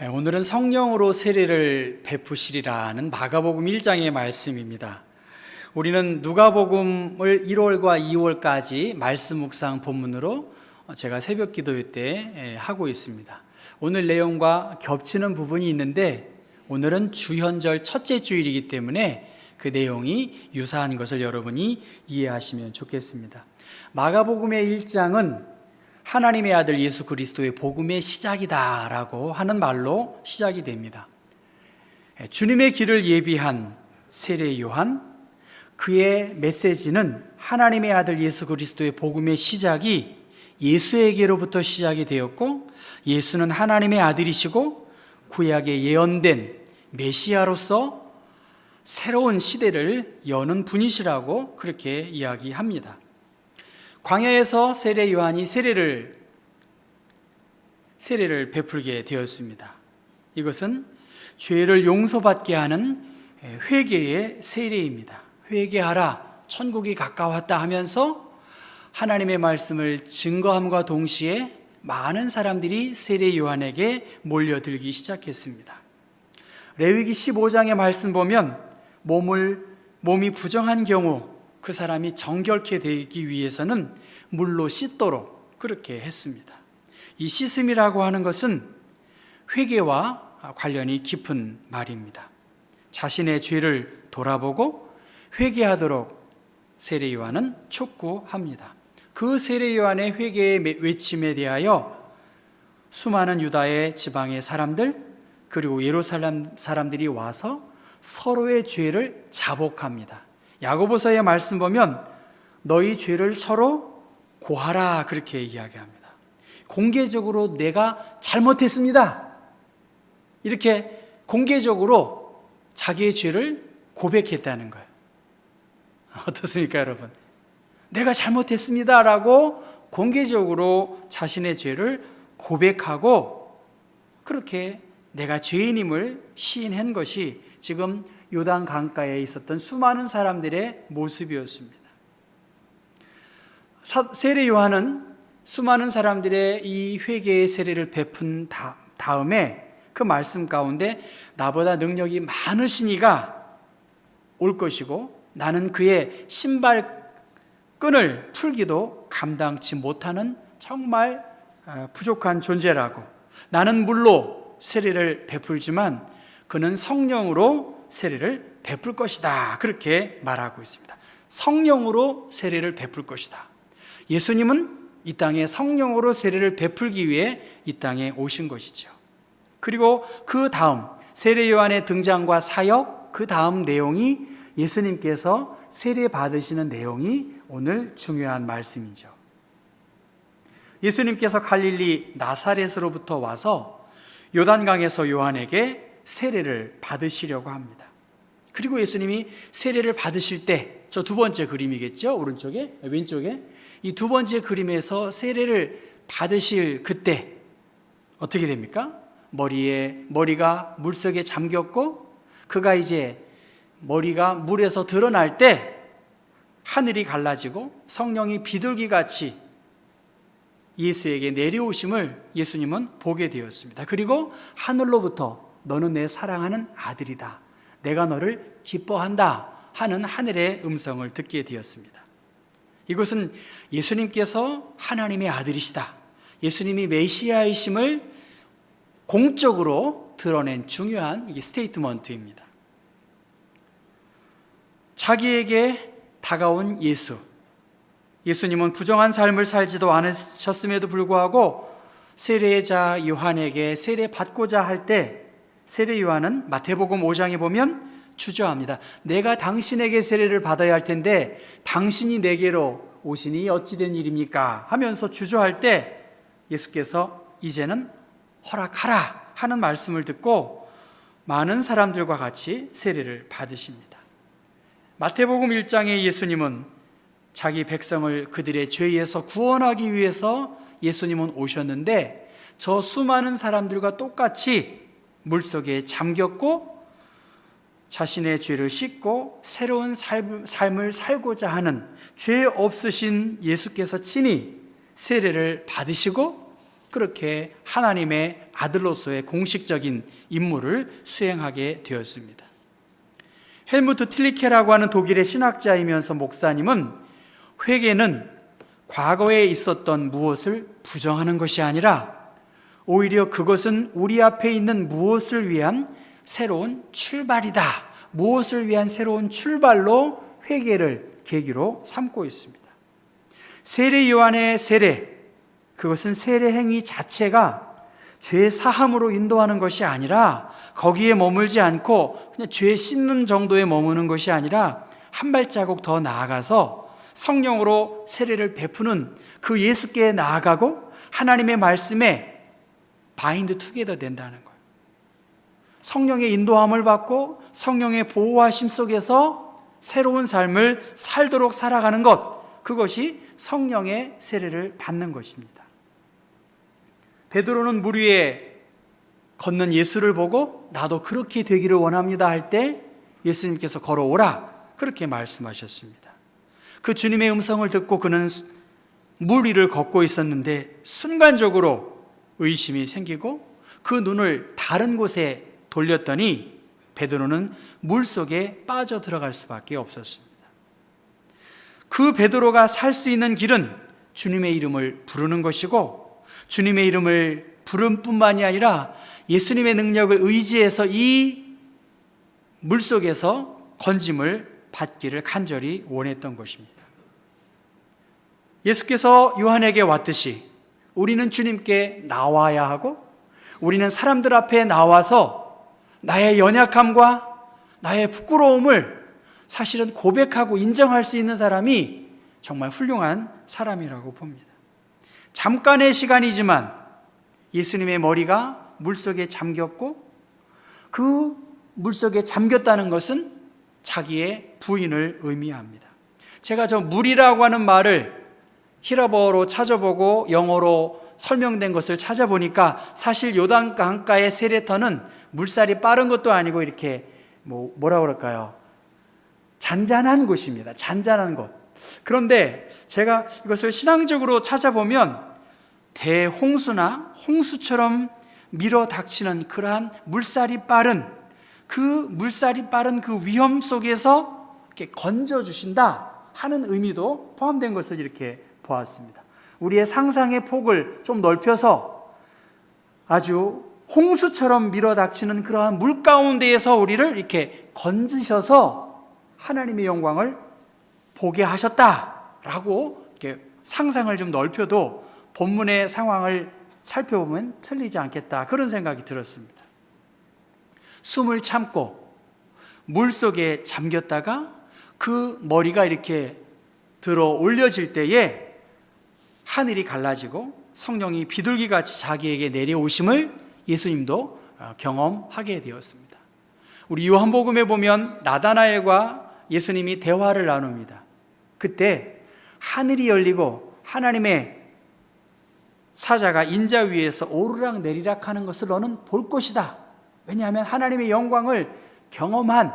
오늘은 성령으로 세례를 베푸시리라는 마가복음 1장의 말씀입니다. 우리는 누가복음을 1월과 2월까지 말씀 묵상 본문으로 제가 새벽 기도회 때 하고 있습니다. 오늘 내용과 겹치는 부분이 있는데 오늘은 주현절 첫째 주일이기 때문에 그 내용이 유사한 것을 여러분이 이해하시면 좋겠습니다. 마가복음의 1장은 하나님의 아들 예수 그리스도의 복음의 시작이다라고 하는 말로 시작이 됩니다. 주님의 길을 예비한 세례 요한, 그의 메시지는 하나님의 아들 예수 그리스도의 복음의 시작이 예수에게로부터 시작이 되었고, 예수는 하나님의 아들이시고 구약에 예언된 메시아로서 새로운 시대를 여는 분이시라고 그렇게 이야기합니다. 광야에서 세례 요한이 세례를 베풀게 되었습니다. 이것은 죄를 용서받게 하는 회개의 세례입니다. 회개하라, 천국이 가까웠다 하면서 하나님의 말씀을 증거함과 동시에 많은 사람들이 세례 요한에게 몰려들기 시작했습니다. 레위기 15장의 말씀 보면 몸이 부정한 경우 그 사람이 정결케 되기 위해서는 물로 씻도록 그렇게 했습니다. 이 씻음이라고 하는 것은 회개와 관련이 깊은 말입니다. 자신의 죄를 돌아보고 회개하도록 세례 요한은 촉구합니다. 그 세례 요한의 회개의 외침에 대하여 수많은 유다의 지방의 사람들 그리고 예루살렘 사람들이 와서 서로의 죄를 자복합니다. 야고보서의 말씀 보면 너희 죄를 서로 고하라 그렇게 이야기합니다. 공개적으로 내가 잘못했습니다, 이렇게 공개적으로 자기의 죄를 고백했다는 거예요. 어떻습니까 여러분? 내가 잘못했습니다 라고 공개적으로 자신의 죄를 고백하고 그렇게 내가 죄인임을 시인한 것이 지금 요단 강가에 있었던 수많은 사람들의 모습이었습니다. 세례 요한은 수많은 사람들의 이 회개의 세례를 베푼 다음에 그 말씀 가운데 나보다 능력이 많으시니가 올 것이고 나는 그의 신발끈을 풀기도 감당치 못하는 정말 부족한 존재라고, 나는 물로 세례를 베풀지만 그는 성령으로 세례를 베풀 것이다 그렇게 말하고 있습니다. 성령으로 세례를 베풀 것이다. 예수님은 이 땅에 성령으로 세례를 베풀기 위해 이 땅에 오신 것이죠. 그리고 그 다음 세례 요한의 등장과 사역, 그 다음 내용이 예수님께서 세례 받으시는 내용이 오늘 중요한 말씀이죠. 예수님께서 갈릴리 나사렛으로부터 와서 요단강에서 요한에게 세례를 받으시려고 합니다. 그리고 예수님이 세례를 받으실 때, 저 두 번째 그림이겠죠? 오른쪽에, 왼쪽에 이 두 번째 그림에서 세례를 받으실 그때 어떻게 됩니까? 머리가 물속에 잠겼고 그가 이제 머리가 물에서 드러날 때 하늘이 갈라지고 성령이 비둘기같이 예수에게 내려오심을 예수님은 보게 되었습니다. 그리고 하늘로부터 너는 내 사랑하는 아들이다, 내가 너를 기뻐한다 하는 하늘의 음성을 듣게 되었습니다. 이것은 예수님께서 하나님의 아들이시다, 예수님이 메시아이심을 공적으로 드러낸 중요한 스테이트먼트입니다. 자기에게 다가온 예수님은 부정한 삶을 살지도 않으셨음에도 불구하고 세례자 요한에게 세례 받고자 할 때 세례 요한은 마태복음 5장에 보면 주저합니다. 내가 당신에게 세례를 받아야 할 텐데 당신이 내게로 오시니 어찌된 일입니까? 하면서 주저할 때 예수께서 이제는 허락하라 하는 말씀을 듣고 많은 사람들과 같이 세례를 받으십니다. 마태복음 1장에 예수님은 자기 백성을 그들의 죄에서 구원하기 위해서 예수님은 오셨는데 저 수많은 사람들과 똑같이 물속에 잠겼고 자신의 죄를 씻고 새로운 삶을 살고자 하는 죄 없으신 예수께서 친히 세례를 받으시고 그렇게 하나님의 아들로서의 공식적인 임무를 수행하게 되었습니다. 헬무트 틸리케라고 하는 독일의 신학자이면서 목사님은 회개는 과거에 있었던 무엇을 부정하는 것이 아니라 오히려 그것은 우리 앞에 있는 무엇을 위한 새로운 출발이다. 무엇을 위한 새로운 출발로 회개를 계기로 삼고 있습니다. 세례 요한의 세례, 그것은 세례 행위 자체가 죄 사함으로 인도하는 것이 아니라 거기에 머물지 않고 그냥 죄 씻는 정도에 머무는 것이 아니라 한 발자국 더 나아가서 성령으로 세례를 베푸는 그 예수께 나아가고 하나님의 말씀에 바인드 투게더 된다는 거예요. 성령의 인도함을 받고 성령의 보호하심 속에서 새로운 삶을 살도록 살아가는 것, 그것이 성령의 세례를 받는 것입니다. 베드로는 물 위에 걷는 예수를 보고 나도 그렇게 되기를 원합니다 할 때 예수님께서 걸어오라 그렇게 말씀하셨습니다. 그 주님의 음성을 듣고 그는 물 위를 걷고 있었는데 순간적으로 의심이 생기고 그 눈을 다른 곳에 돌렸더니 베드로는 물속에 빠져 들어갈 수밖에 없었습니다. 그 베드로가 살 수 있는 길은 주님의 이름을 부르는 것이고 주님의 이름을 부른 뿐만이 아니라 예수님의 능력을 의지해서 이 물속에서 건짐을 받기를 간절히 원했던 것입니다. 예수께서 요한에게 왔듯이 우리는 주님께 나와야 하고 우리는 사람들 앞에 나와서 나의 연약함과 나의 부끄러움을 사실은 고백하고 인정할 수 있는 사람이 정말 훌륭한 사람이라고 봅니다. 잠깐의 시간이지만 예수님의 머리가 물속에 잠겼고 그 물속에 잠겼다는 것은 자기의 부인을 의미합니다. 제가 저 물이라고 하는 말을 히라버로 찾아보고 영어로 설명된 것을 찾아보니까 사실 요단 강가의 세례터는 물살이 빠른 것도 아니고 이렇게 뭐라 그럴까요? 잔잔한 곳입니다. 잔잔한 곳. 그런데 제가 이것을 신앙적으로 찾아보면 대홍수나 홍수처럼 밀어 닥치는 그러한 물살이 빠른 그 위험 속에서 이렇게 건져주신다 하는 의미도 포함된 것을 이렇게 보았습니다. 우리의 상상의 폭을 좀 넓혀서 아주 홍수처럼 밀어 닥치는 그러한 물 가운데에서 우리를 이렇게 건지셔서 하나님의 영광을 보게 하셨다라고 이렇게 상상을 좀 넓혀도 본문의 상황을 살펴보면 틀리지 않겠다 그런 생각이 들었습니다. 숨을 참고 물속에 잠겼다가 그 머리가 이렇게 들어 올려질 때에 하늘이 갈라지고 성령이 비둘기같이 자기에게 내려오심을 예수님도 경험하게 되었습니다. 우리 요한복음에 보면 나다나엘과 예수님이 대화를 나눕니다. 그때 하늘이 열리고 하나님의 사자가 인자 위에서 오르락 내리락 하는 것을 너는 볼 것이다. 왜냐하면 하나님의 영광을 경험한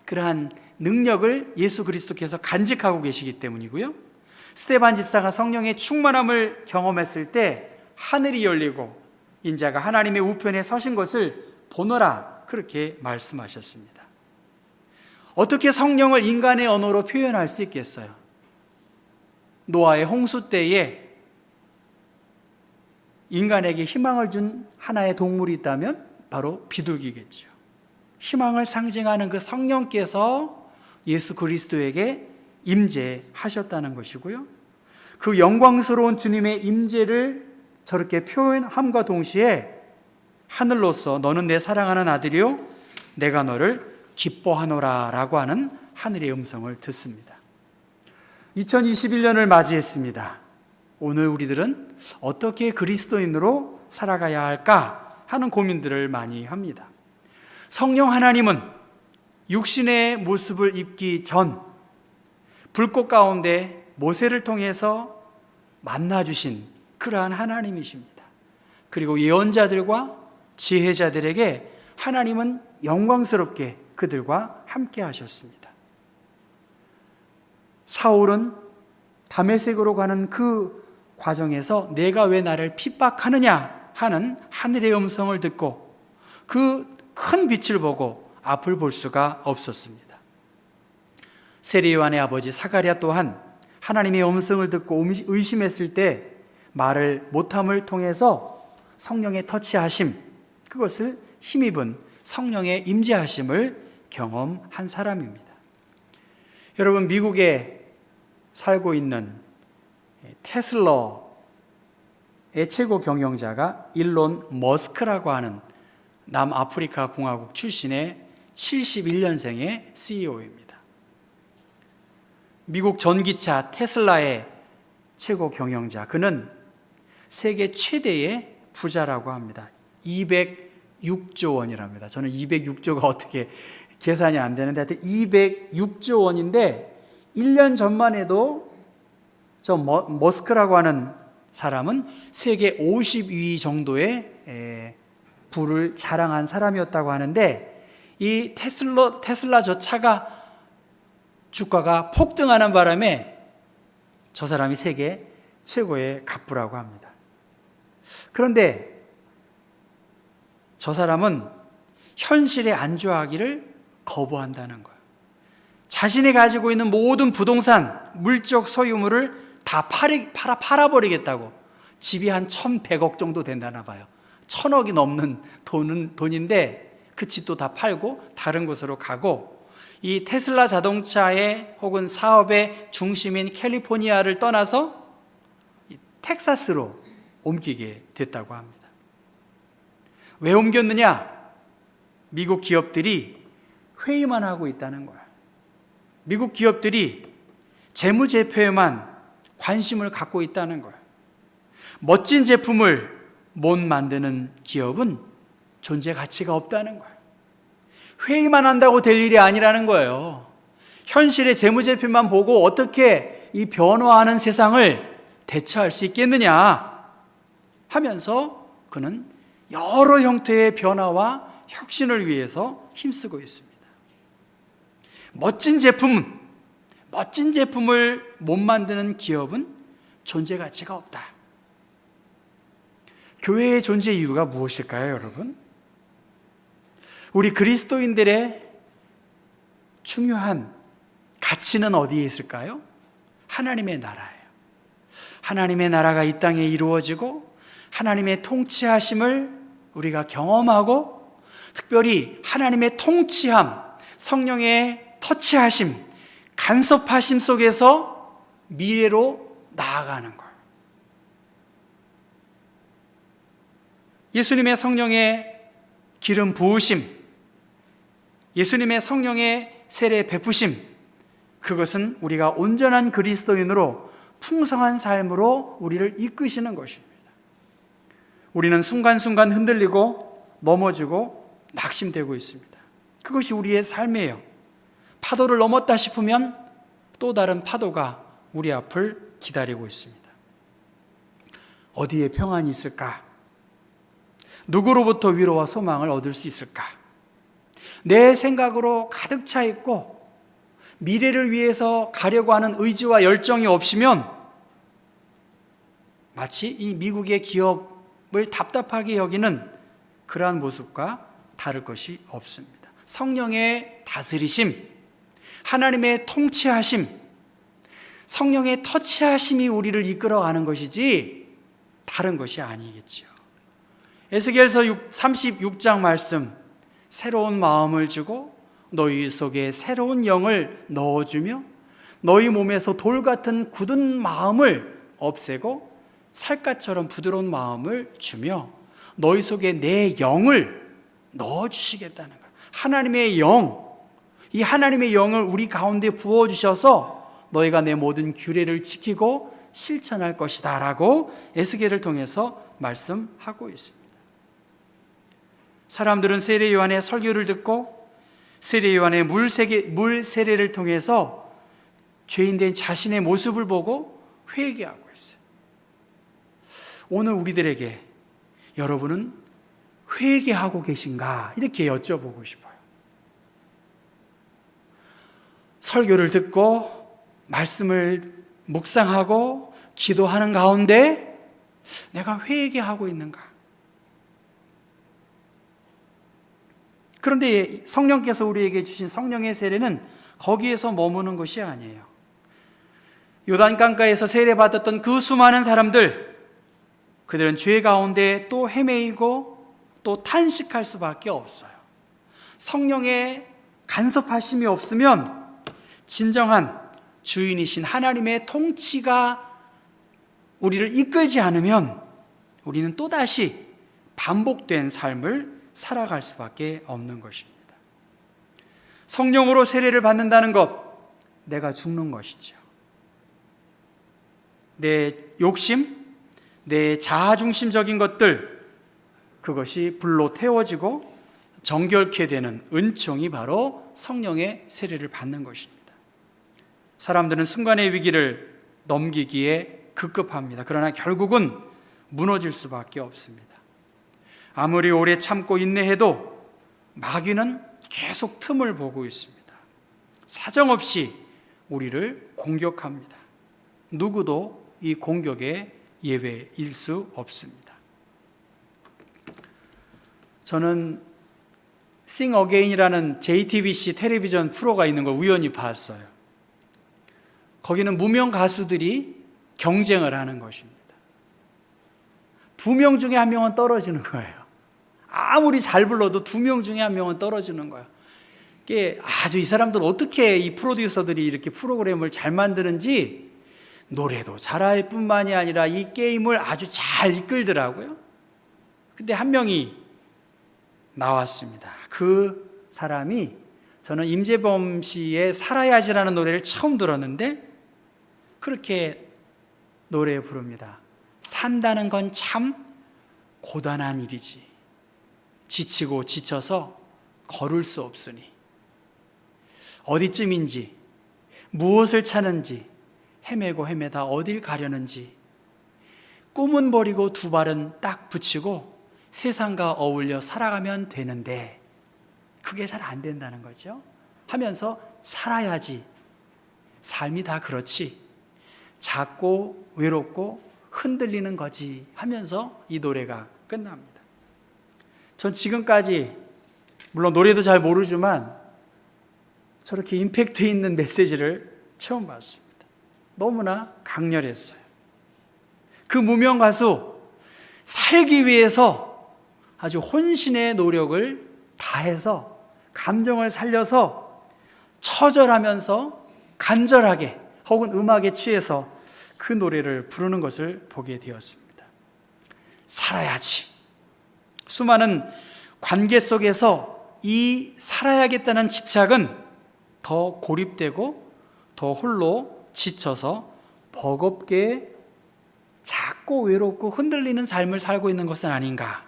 그러한 능력을 예수 그리스도께서 간직하고 계시기 때문이고요. 스데반 집사가 성령의 충만함을 경험했을 때 하늘이 열리고 인자가 하나님의 우편에 서신 것을 보노라 그렇게 말씀하셨습니다. 어떻게 성령을 인간의 언어로 표현할 수 있겠어요? 노아의 홍수 때에 인간에게 희망을 준 하나의 동물이 있다면 바로 비둘기겠죠. 희망을 상징하는 그 성령께서 예수 그리스도에게 임재하셨다는 것이고요. 그 영광스러운 주님의 임재를 저렇게 표현함과 동시에 하늘로서 너는 내 사랑하는 아들이요 내가 너를 기뻐하노라 라고 하는 하늘의 음성을 듣습니다. 2021년을 맞이했습니다. 오늘 우리들은 어떻게 그리스도인으로 살아가야 할까 하는 고민들을 많이 합니다. 성령 하나님은 육신의 모습을 입기 전 불꽃 가운데 모세를 통해서 만나주신 그러한 하나님이십니다. 그리고 예언자들과 지혜자들에게 하나님은 영광스럽게 그들과 함께 하셨습니다. 사울은 다메섹으로 가는 그 과정에서 내가 왜 나를 핍박하느냐 하는 하늘의 음성을 듣고 그 큰 빛을 보고 앞을 볼 수가 없었습니다. 세례 요한의 아버지 사가랴 또한 하나님의 음성을 듣고 의심했을 때 말을 못함을 통해서 성령의 터치하심, 그것을 힘입은 성령의 임재하심을 경험한 사람입니다. 여러분, 미국에 살고 있는 테슬라의 최고 경영자가 일론 머스크라고 하는 남아프리카 공화국 출신의 71년생의 CEO입니다. 미국 전기차 테슬라의 최고 경영자, 그는 세계 최대의 부자라고 합니다. 206조 원이랍니다. 저는 206조가 어떻게 계산이 안 되는데 하여튼 206조 원인데 1년 전만 해도 저 머스크라고 하는 사람은 세계 50위 정도의 부를 자랑한 사람이었다고 하는데, 이 테슬라 저 차가 주가가 폭등하는 바람에 저 사람이 세계 최고의 갑부라고 합니다. 그런데 저 사람은 현실에 안주하기를 거부한다는 거예요. 자신이 가지고 있는 모든 부동산, 물적 소유물을 다 팔아버리겠다고. 집이 한 1,100억 정도 된다나 봐요. 1,000억이 넘는 돈인데 그 집도 다 팔고 다른 곳으로 가고, 이 테슬라 자동차의 혹은 사업의 중심인 캘리포니아를 떠나서 텍사스로 옮기게 됐다고 합니다. 왜 옮겼느냐? 미국 기업들이 회의만 하고 있다는 거야. 미국 기업들이 재무제표에만 관심을 갖고 있다는 거야. 멋진 제품을 못 만드는 기업은 존재 가치가 없다는 거야. 회의만 한다고 될 일이 아니라는 거예요. 현실의 재무제표만 보고 어떻게 이 변화하는 세상을 대처할 수 있겠느냐 하면서 그는 여러 형태의 변화와 혁신을 위해서 힘쓰고 있습니다. 멋진 제품을 못 만드는 기업은 존재 가치가 없다. 교회의 존재 이유가 무엇일까요, 여러분? 우리 그리스도인들의 중요한 가치는 어디에 있을까요? 하나님의 나라예요. 하나님의 나라가 이 땅에 이루어지고 하나님의 통치하심을 우리가 경험하고, 특별히 하나님의 통치함, 성령의 터치하심, 간섭하심 속에서 미래로 나아가는 거예요. 예수님의 성령의 기름 부으심, 예수님의 성령의 세례 베푸심, 그것은 우리가 온전한 그리스도인으로 풍성한 삶으로 우리를 이끄시는 것입니다. 우리는 순간순간 흔들리고 넘어지고 낙심되고 있습니다. 그것이 우리의 삶이에요. 파도를 넘었다 싶으면 또 다른 파도가 우리 앞을 기다리고 있습니다. 어디에 평안이 있을까? 누구로부터 위로와 소망을 얻을 수 있을까? 내 생각으로 가득 차 있고 미래를 위해서 가려고 하는 의지와 열정이 없으면 마치 이 미국의 기업을 답답하게 여기는 그러한 모습과 다를 것이 없습니다. 성령의 다스리심, 하나님의 통치하심, 성령의 터치하심이 우리를 이끌어가는 것이지 다른 것이 아니겠지요. 에스겔서 36장 말씀, 새로운 마음을 주고 너희 속에 새로운 영을 넣어주며 너희 몸에서 돌 같은 굳은 마음을 없애고 살갗처럼 부드러운 마음을 주며 너희 속에 내 영을 넣어주시겠다는 거예요. 하나님의 영, 이 하나님의 영을 우리 가운데 부어주셔서 너희가 내 모든 규례를 지키고 실천할 것이다 라고 에스겔을 통해서 말씀하고 있습니다. 사람들은 세례 요한의 설교를 듣고 세례 요한의 물 세례를 통해서 죄인된 자신의 모습을 보고 회개하고 있어요. 오늘 우리들에게 여러분은 회개하고 계신가? 이렇게 여쭤보고 싶어요. 설교를 듣고 말씀을 묵상하고 기도하는 가운데 내가 회개하고 있는가? 그런데 성령께서 우리에게 주신 성령의 세례는 거기에서 머무는 것이 아니에요. 요단강가에서 세례받았던 그 수많은 사람들, 그들은 죄 가운데 또 헤매이고 또 탄식할 수밖에 없어요. 성령의 간섭하심이 없으면 진정한 주인이신 하나님의 통치가 우리를 이끌지 않으면 우리는 또다시 반복된 삶을 살아갈 수밖에 없는 것입니다. 성령으로 세례를 받는다는 것, 내가 죽는 것이죠. 내 욕심, 내 자아중심적인 것들, 그것이 불로 태워지고 정결케 되는 은총이 바로 성령의 세례를 받는 것입니다. 사람들은 순간의 위기를 넘기기에 급급합니다. 그러나 결국은 무너질 수밖에 없습니다. 아무리 오래 참고 인내해도 마귀는 계속 틈을 보고 있습니다. 사정없이 우리를 공격합니다. 누구도 이 공격에 예외일 수 없습니다. 저는 Sing Again이라는 JTBC 텔레비전 프로가 있는 걸 우연히 봤어요. 거기는 무명 가수들이 경쟁을 하는 것입니다. 2명 중에 1명은 떨어지는 거예요. 아무리 잘 불러도 2명 중에 1명은 떨어지는 거예요. 이게 아주 이 사람들 어떻게 이 프로듀서들이 이렇게 프로그램을 잘 만드는지 노래도 잘할 뿐만이 아니라 이 게임을 아주 잘 이끌더라고요. 근데 1명이 나왔습니다. 그 사람이, 저는 임재범 씨의 살아야지라는 노래를 처음 들었는데 그렇게 노래 부릅니다. 산다는 건 참 고단한 일이지. 지치고 지쳐서 걸을 수 없으니 어디쯤인지 무엇을 찾는지 헤매고 헤매다 어딜 가려는지 꿈은 버리고 2발은 딱 붙이고 세상과 어울려 살아가면 되는데 그게 잘 안 된다는 거죠. 하면서 살아야지. 삶이 다 그렇지. 작고 외롭고 흔들리는 거지 하면서 이 노래가 끝납니다. 전 지금까지 물론 노래도 잘 모르지만 저렇게 임팩트 있는 메시지를 처음 봤습니다. 너무나 강렬했어요. 그 무명 가수 살기 위해서 아주 혼신의 노력을 다해서 감정을 살려서 처절하면서 간절하게 혹은 음악에 취해서 그 노래를 부르는 것을 보게 되었습니다. 살아야지. 수많은 관계 속에서 이 살아야겠다는 집착은 더 고립되고 더 홀로 지쳐서 버겁게 작고 외롭고 흔들리는 삶을 살고 있는 것은 아닌가.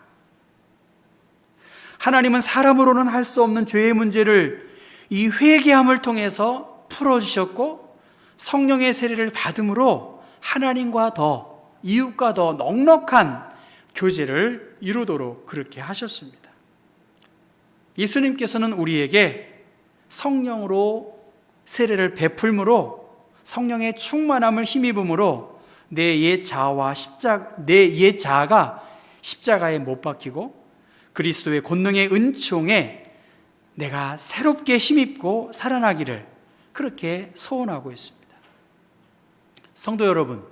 하나님은 사람으로는 할 수 없는 죄의 문제를 이 회개함을 통해서 풀어주셨고 성령의 세례를 받음으로 하나님과 더, 이웃과 더 넉넉한 교제를 이루도록 그렇게 하셨습니다. 예수님께서는 우리에게 성령으로 세례를 베풀므로 성령의 충만함을 힘입음으로 내 옛 자아가 십자가에 못 박히고 그리스도의 권능의 은총에 내가 새롭게 힘입고 살아나기를 그렇게 소원하고 있습니다. 성도 여러분,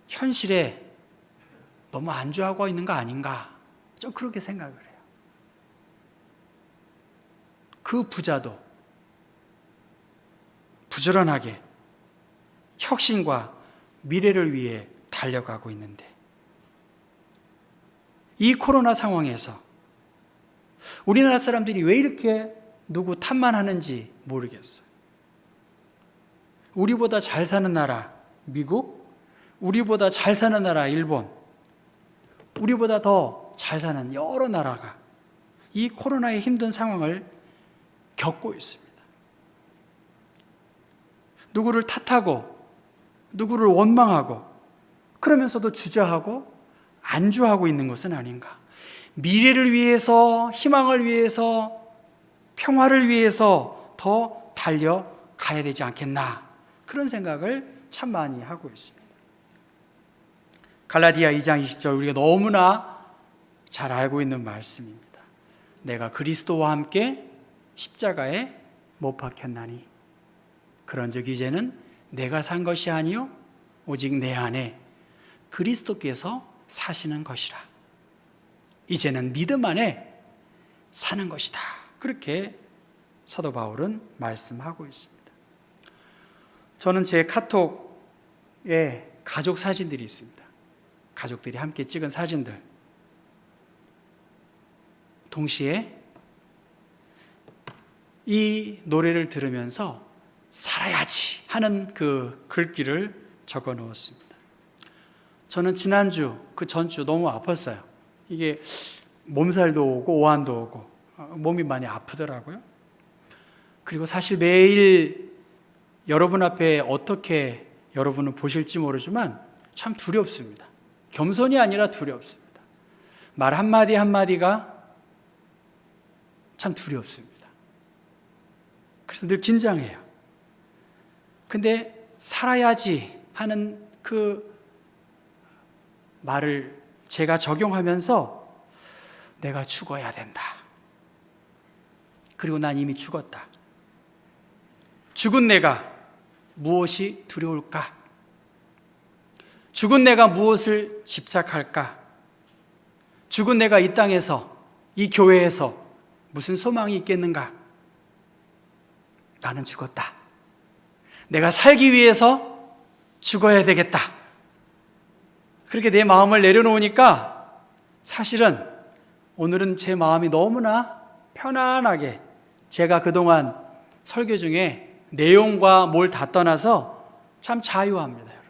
현실에 너무 안주하고 있는 거 아닌가? 좀 그렇게 생각을 해요. 그 부자도 부지런하게 혁신과 미래를 위해 달려가고 있는데 이 코로나 상황에서 우리나라 사람들이 왜 이렇게 누구 탓만 하는지 모르겠어요. 우리보다 잘 사는 나라 미국, 우리보다 잘 사는 나라 일본, 우리보다 더 잘 사는 여러 나라가 이 코로나의 힘든 상황을 겪고 있습니다. 누구를 탓하고 누구를 원망하고 그러면서도 주저하고 안주하고 있는 것은 아닌가. 미래를 위해서, 희망을 위해서, 평화를 위해서 더 달려가야 되지 않겠나, 그런 생각을 참 많이 하고 있습니다. 갈라디아 2장 20절, 우리가 너무나 잘 알고 있는 말씀입니다. 내가 그리스도와 함께 십자가에 못 박혔나니 그런즉 이제는 내가 산 것이 아니요 오직 내 안에 그리스도께서 사시는 것이라. 이제는 믿음 안에 사는 것이다. 그렇게 사도 바울은 말씀하고 있습니다. 저는 제 카톡에 가족 사진들이 있습니다. 가족들이 함께 찍은 사진들. 동시에 이 노래를 들으면서 살아야지 하는 그 글귀를 적어 놓았습니다. 저는 지난주, 그 전주 너무 아팠어요. 이게 몸살도 오고 오한도 오고 몸이 많이 아프더라고요. 그리고 사실 매일 여러분 앞에 어떻게 여러분은 보실지 모르지만 참 두렵습니다. 겸손이 아니라 두렵습니다. 말 한마디 한마디가 참 두렵습니다. 그래서 늘 긴장해요. 근데 살아야지 하는 그 말을 제가 적용하면서 내가 죽어야 된다. 그리고 난 이미 죽었다. 죽은 내가 무엇이 두려울까? 죽은 내가 무엇을 집착할까? 죽은 내가 이 땅에서, 이 교회에서 무슨 소망이 있겠는가? 나는 죽었다. 내가 살기 위해서 죽어야 되겠다. 그렇게 내 마음을 내려놓으니까 사실은 오늘은 제 마음이 너무나 편안하게, 제가 그동안 설교 중에 내용과 뭘 다 떠나서 참 자유합니다, 여러분.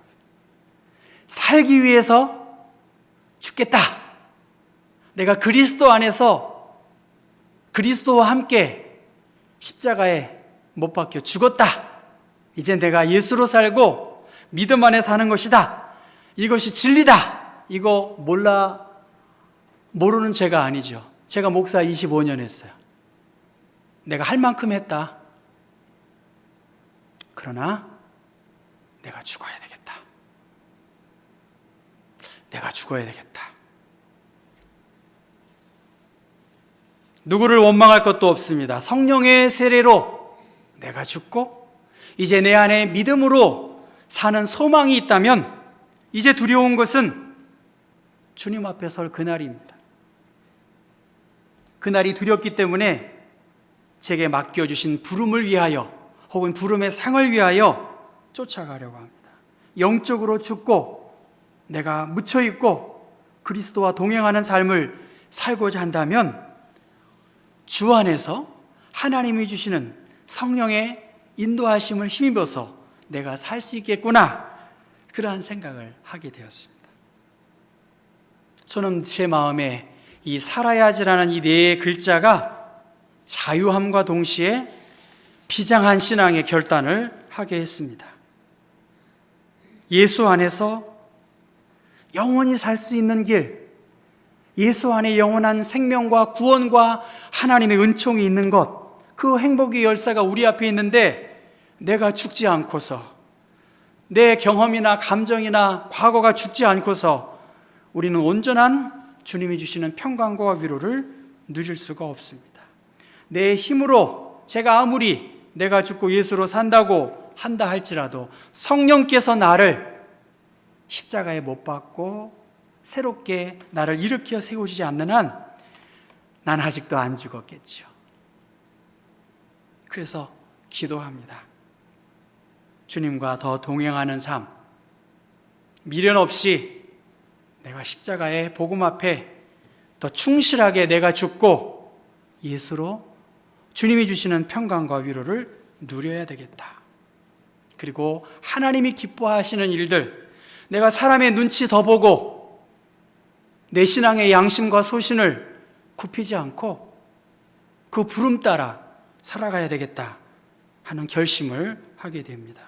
살기 위해서 죽겠다. 내가 그리스도 안에서 그리스도와 함께 십자가에 못 박혀 죽었다. 이제 내가 예수로 살고 믿음 안에 사는 것이다. 이것이 진리다. 이거 모르는 제가 아니죠. 제가 목사 25년 했어요. 내가 할 만큼 했다. 그러나 내가 죽어야 되겠다. 내가 죽어야 되겠다. 누구를 원망할 것도 없습니다. 성령의 세례로 내가 죽고 이제 내 안에 믿음으로 사는 소망이 있다면 이제 두려운 것은 주님 앞에 설 그날입니다. 그날이 두렵기 때문에 제게 맡겨주신 부름을 위하여 혹은 부름의 상을 위하여 쫓아가려고 합니다. 영적으로 죽고 내가 묻혀있고 그리스도와 동행하는 삶을 살고자 한다면 주 안에서 하나님이 주시는 성령의 인도하심을 힘입어서 내가 살 수 있겠구나, 그러한 생각을 하게 되었습니다. 저는 제 마음에 이 살아야지라는 이 네 글자가 자유함과 동시에 비장한 신앙의 결단을 하게 했습니다. 예수 안에서 영원히 살 수 있는 길, 예수 안에 영원한 생명과 구원과 하나님의 은총이 있는 것, 그 행복의 열쇠가 우리 앞에 있는데 내가 죽지 않고서, 내 경험이나 감정이나 과거가 죽지 않고서 우리는 온전한 주님이 주시는 평강과 위로를 누릴 수가 없습니다. 내 힘으로 제가 아무리 내가 죽고 예수로 산다고 한다 할지라도 성령께서 나를 십자가에 못 박고 새롭게 나를 일으켜 세우지 않는 한 난 아직도 안 죽었겠죠. 그래서 기도합니다. 주님과 더 동행하는 삶, 미련 없이 내가 십자가의 복음 앞에 더 충실하게 내가 죽고 예수로 주님이 주시는 평강과 위로를 누려야 되겠다. 그리고 하나님이 기뻐하시는 일들, 내가 사람의 눈치 더 보고 내 신앙의 양심과 소신을 굽히지 않고 그 부름 따라 살아가야 되겠다 하는 결심을 하게 됩니다.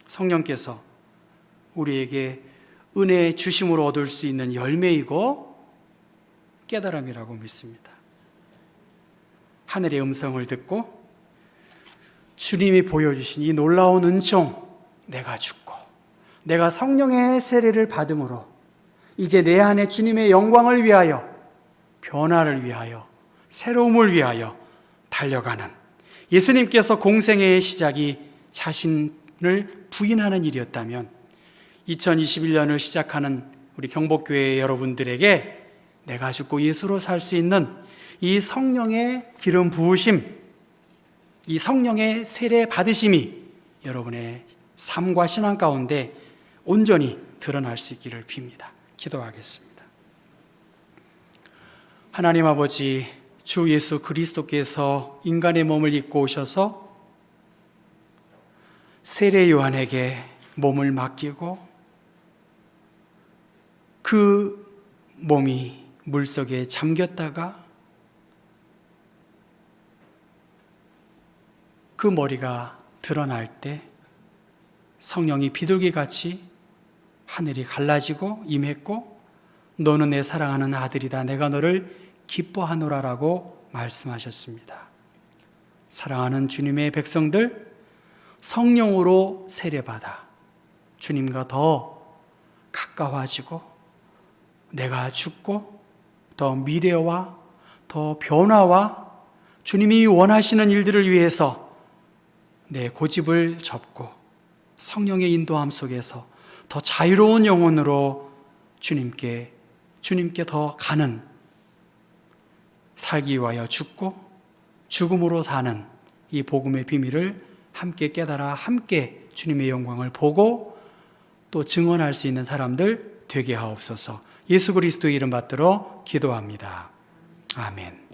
성령께서 우리에게 은혜 주심으로 얻을 수 있는 열매이고 깨달음이라고 믿습니다. 하늘의 음성을 듣고 주님이 보여주신 이 놀라운 은총, 내가 죽고 내가 성령의 세례를 받음으로 이제 내 안에 주님의 영광을 위하여, 변화를 위하여 새로움을 위하여 달려가는, 예수님께서 공생애의 시작이 자신을 부인하는 일이었다면 2021년을 시작하는 우리 경복교회 여러분들에게 내가 죽고 예수로 살 수 있는 이 성령의 기름 부으심, 이 성령의 세례 받으심이 여러분의 삶과 신앙 가운데 온전히 드러날 수 있기를 빕니다. 기도하겠습니다. 하나님 아버지, 주 예수 그리스도께서 인간의 몸을 입고 오셔서 세례 요한에게 몸을 맡기고 그 몸이 물속에 잠겼다가 그 머리가 드러날 때 성령이 비둘기같이 하늘이 갈라지고 임했고 너는 내 사랑하는 아들이다, 내가 너를 기뻐하노라라고 말씀하셨습니다. 사랑하는 주님의 백성들, 성령으로 세례받아 주님과 더 가까워지고 내가 죽고 더 미래와 더 변화와 주님이 원하시는 일들을 위해서 내 고집을 접고 성령의 인도함 속에서 더 자유로운 영혼으로 주님께 더 가는, 살기 위하여 죽고 죽음으로 사는 이 복음의 비밀을 함께 깨달아 함께 주님의 영광을 보고 또 증언할 수 있는 사람들 되게 하옵소서. 예수 그리스도의 이름 받들어 기도합니다. 아멘.